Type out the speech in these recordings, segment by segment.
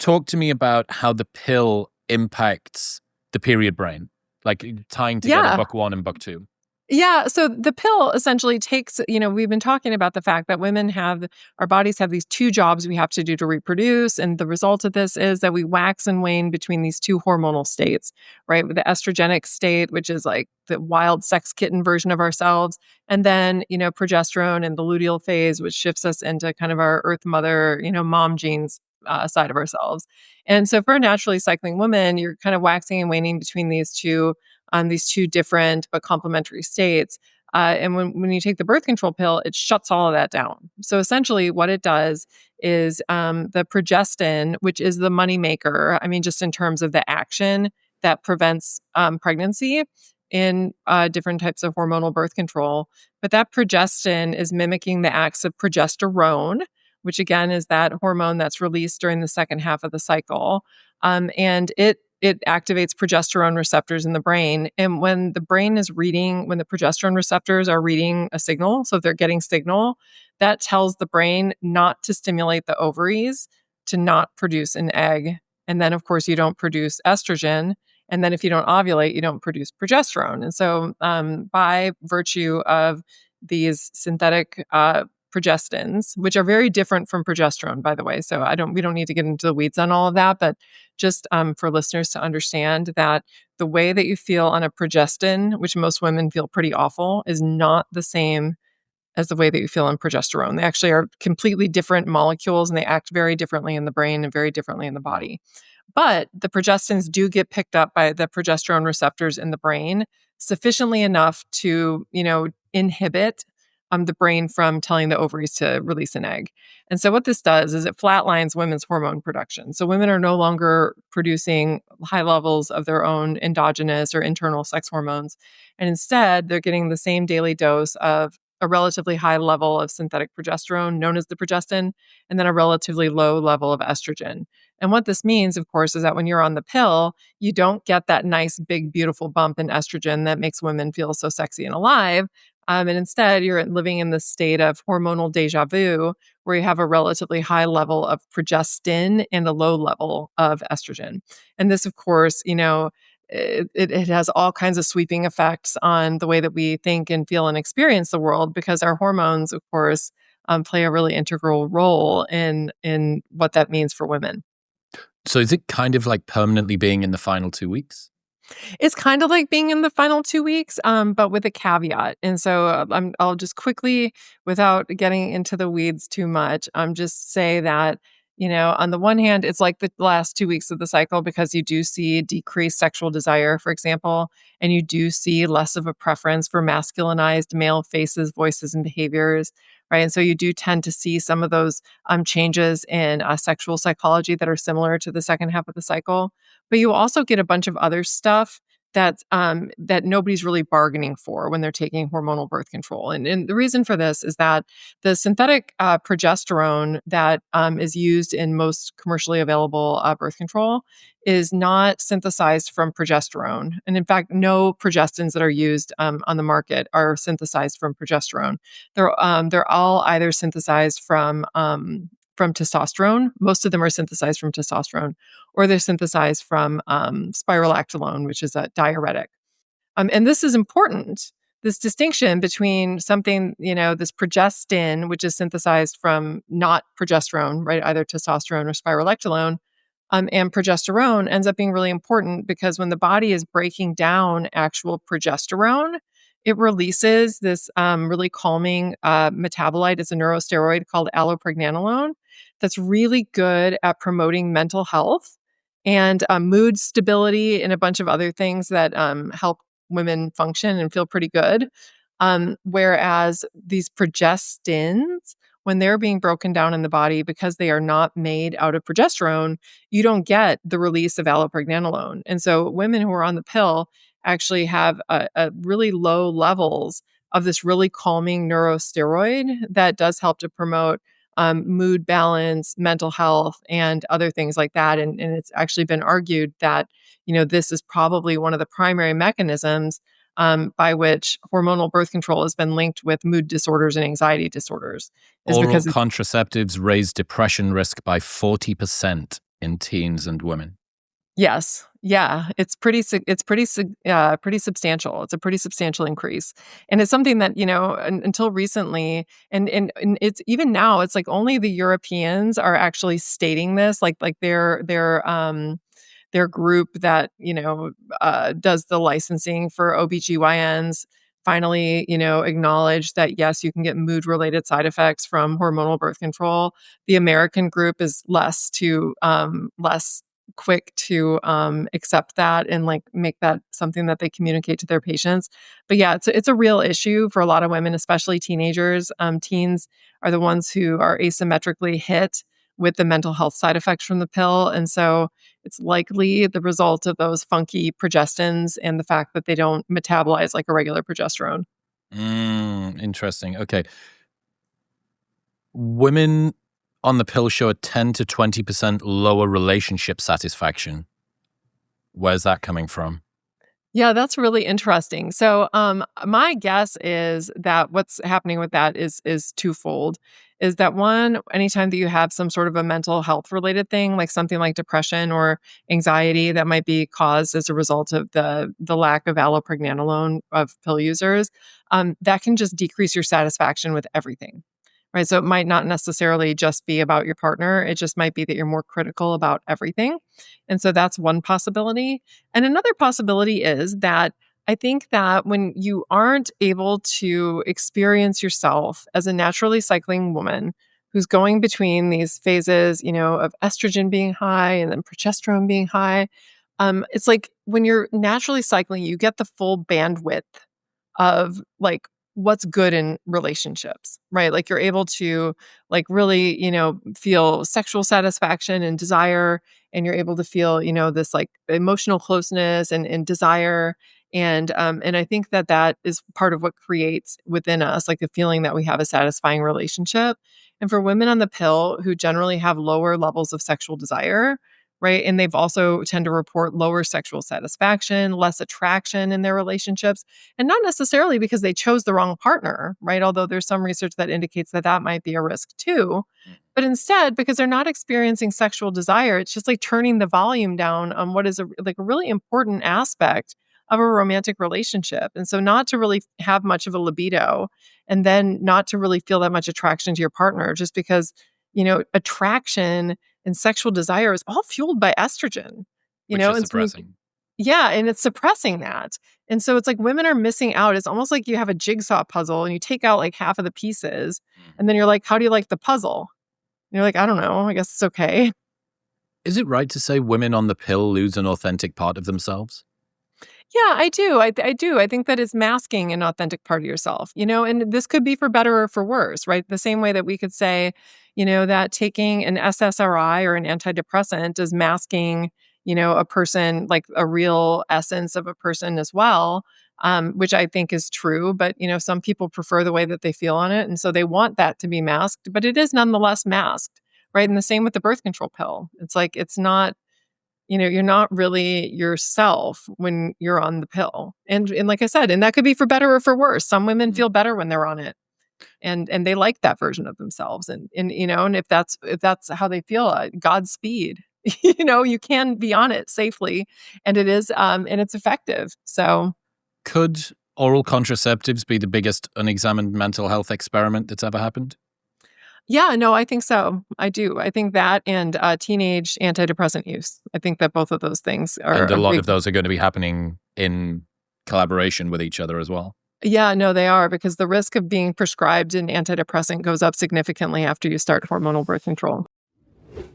talk to me about how the pill impacts the period brain, like tying together Yeah. book one and book two. Yeah. So the pill essentially takes, we've been talking about the fact that our bodies have these two jobs we have to do to reproduce. And the result of this is that we wax and wane between these two hormonal states, right? With the estrogenic state, which is like the wild sex kitten version of ourselves. And then, progesterone and the luteal phase, which shifts us into kind of our earth mother, mom genes side of ourselves. And so for a naturally cycling woman, you're kind of waxing and waning between these two different but complementary states. And when you take the birth control pill, it shuts all of that down. So essentially, what it does is the progestin, which is the moneymaker, I mean, just in terms of the action that prevents pregnancy in different types of hormonal birth control. But that progestin is mimicking the acts of progesterone, which again is that hormone that's released during the second half of the cycle. And it activates progesterone receptors in the brain. And when the progesterone receptors are reading a signal, so if they're getting signal, that tells the brain not to stimulate the ovaries to not produce an egg. And then, of course, you don't produce estrogen. And then if you don't ovulate, you don't produce progesterone. And so by virtue of these synthetic progestins, which are very different from progesterone, by the way. So we don't need to get into the weeds on all of that, but just for listeners to understand that the way that you feel on a progestin, which most women feel pretty awful, is not the same as the way that you feel on progesterone. They actually are completely different molecules and they act very differently in the brain and very differently in the body. But the progestins do get picked up by the progesterone receptors in the brain sufficiently enough to, inhibit the brain from telling the ovaries to release an egg. And so what this does is it flatlines women's hormone production. So women are no longer producing high levels of their own endogenous or internal sex hormones. And instead, they're getting the same daily dose of a relatively high level of synthetic progesterone, known as the progestin, and then a relatively low level of estrogen. And what this means, of course, is that when you're on the pill, you don't get that nice, big, beautiful bump in estrogen that makes women feel so sexy and alive. And instead, you're living in this state of hormonal deja vu, where you have a relatively high level of progestin and a low level of estrogen. And this, of course, it has all kinds of sweeping effects on the way that we think and feel and experience the world, because our hormones, of course, play a really integral role in what that means for women. So is it kind of like permanently being in the final 2 weeks? It's kind of like being in the final 2 weeks, but with a caveat. And so I'll just quickly, without getting into the weeds too much, just say that, on the one hand, it's like the last 2 weeks of the cycle because you do see decreased sexual desire, for example, and you do see less of a preference for masculinized male faces, voices, and behaviors. Right. And so you do tend to see some of those changes in sexual psychology that are similar to the second half of the cycle. But you also get a bunch of other stuff that nobody's really bargaining for when they're taking hormonal birth control. And the reason for this is that the synthetic progesterone that is used in most commercially available birth control is not synthesized from progesterone. And in fact, no progestins that are used on the market are synthesized from progesterone. They're all either synthesized from testosterone. Most of them are synthesized from testosterone, or they're synthesized from spirolactolone, which is a diuretic. And this is important, this distinction between something, this progestin, which is synthesized from not progesterone, right, either testosterone or spirolactolone, and progesterone ends up being really important because when the body is breaking down actual progesterone, it releases this really calming metabolite. It's a neurosteroid called allopregnanolone that's really good at promoting mental health and mood stability and a bunch of other things that help women function and feel pretty good. Whereas these progestins, when they're being broken down in the body because they are not made out of progesterone, you don't get the release of allopregnanolone. And so women who are on the pill actually have a really low levels of this really calming neurosteroid that does help to promote mood balance, mental health, and other things like that. And it's actually been argued that, this is probably one of the primary mechanisms by which hormonal birth control has been linked with mood disorders and anxiety disorders. Oral contraceptives raise depression risk by 40%. in teens and women. Yes. Yeah, pretty substantial. It's a pretty substantial increase. And it's something that, until recently and it's even now, it's like only the Europeans are actually stating this, like their group that, does the licensing for OBGYNs finally, acknowledge that yes, you can get mood related side effects from hormonal birth control. The American group is less quick to accept that and like make that something that they communicate to their patients. But yeah, it's a real issue for a lot of women, especially teenagers. Teens are the ones who are asymmetrically hit with the mental health side effects from the pill. And so it's likely the result of those funky progestins and the fact that they don't metabolize like a regular progesterone. Interesting. Okay. Women on the pill show a 10 to 20% lower relationship satisfaction. Where's that coming from? Yeah, that's really interesting. So, my guess is that what's happening with that is twofold. Is that one, anytime that you have some sort of a mental health related thing, like something like depression or anxiety that might be caused as a result of the lack of allopregnanolone of pill users, that can just decrease your satisfaction with everything. Right. So it might not necessarily just be about your partner. It just might be that you're more critical about everything. And so that's one possibility. And another possibility is that I think that when you aren't able to experience yourself as a naturally cycling woman who's going between these phases, of estrogen being high and then progesterone being high, it's like when you're naturally cycling, you get the full bandwidth of like what's good in relationships, right? Like you're able to like really, feel sexual satisfaction and desire, and you're able to feel, this like emotional closeness and desire. And I think that that is part of what creates within us like the feeling that we have a satisfying relationship. And for women on the pill who generally have lower levels of sexual desire, right? And they've also tend to report lower sexual satisfaction, less attraction in their relationships, and not necessarily because they chose the wrong partner, right? Although there's some research that indicates that that might be a risk too. But instead, because they're not experiencing sexual desire, it's just like turning the volume down on what is a really important aspect of a romantic relationship. And so not to really have much of a libido and then not to really feel that much attraction to your partner just because, attraction and sexual desire is all fueled by estrogen, Which is and so suppressing. yeah, and it's suppressing that. And so it's like women are missing out. It's almost like you have a jigsaw puzzle and you take out like half of the pieces and then you're like, how do you like the puzzle? And you're like, I don't know. I guess it's okay. Is it right to say women on the pill lose an authentic part of themselves? Yeah, I do. I do. I think that it's masking an authentic part of yourself, and this could be for better or for worse, right? The same way that we could say, that taking an SSRI or an antidepressant is masking, a person, like a real essence of a person as well, which I think is true. But, some people prefer the way that they feel on it. And so they want that to be masked, but it is nonetheless masked, right? And the same with the birth control pill. It's like, it's not you're not really yourself when you're on the pill. And like I said, and that could be for better or for worse. Some women feel better when they're on it. And they like that version of themselves. And if that's how they feel, Godspeed. You can be on it safely and it is and it's effective. So Could oral contraceptives be the biggest unexamined mental health experiment that's ever happened? yeah, no, I think so. I do. I think that and teenage antidepressant use. I think that both of those things are And a a lot big. of those are going to be happening in collaboration with each other as well. Yeah, no, they are because the risk of being prescribed an antidepressant goes up significantly after you start hormonal birth control.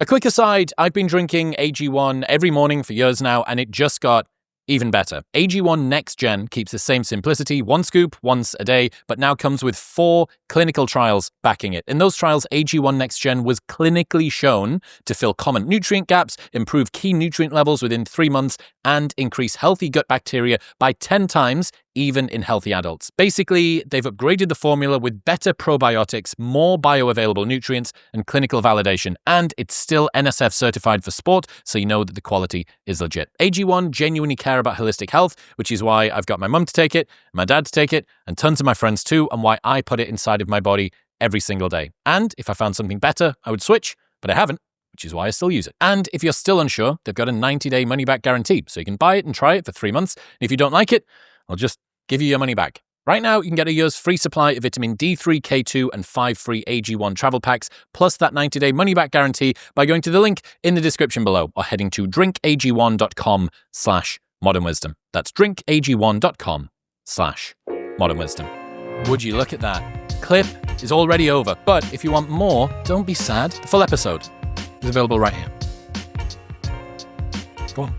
A quick aside, I've been drinking AG1 every morning for years now, and it just got even better. AG1 Next Gen keeps the same simplicity, one scoop once a day, but now comes with 4 clinical trials backing it. In those trials, AG1 Next Gen was clinically shown to fill common nutrient gaps, improve key nutrient levels within 3 months, and increase healthy gut bacteria by 10 times, even in healthy adults. Basically, they've upgraded the formula with better probiotics, more bioavailable nutrients, and clinical validation. And it's still NSF certified for sport, so you know that the quality is legit. AG1 genuinely care about holistic health, which is why I've got my mum to take it, my dad to take it, and tons of my friends too, and why I put it inside of my body every single day. And if I found something better, I would switch, but I haven't. which is why I still use it. And if you're still unsure, they've got a 90-day money-back guarantee, so you can buy it and try it for 3 months. And if you don't like it, I'll just give you your money back. Right now, you can get a year's free supply of vitamin D3, K2, and 5 free AG1 travel packs, plus that 90-day money-back guarantee by going to the link in the description below or heading to drinkag1.com/modernwisdom. That's drinkag1.com/modernwisdom. Would you look at that? Clip is already over, but if you want more, don't be sad. The full episode is available right here. Go on.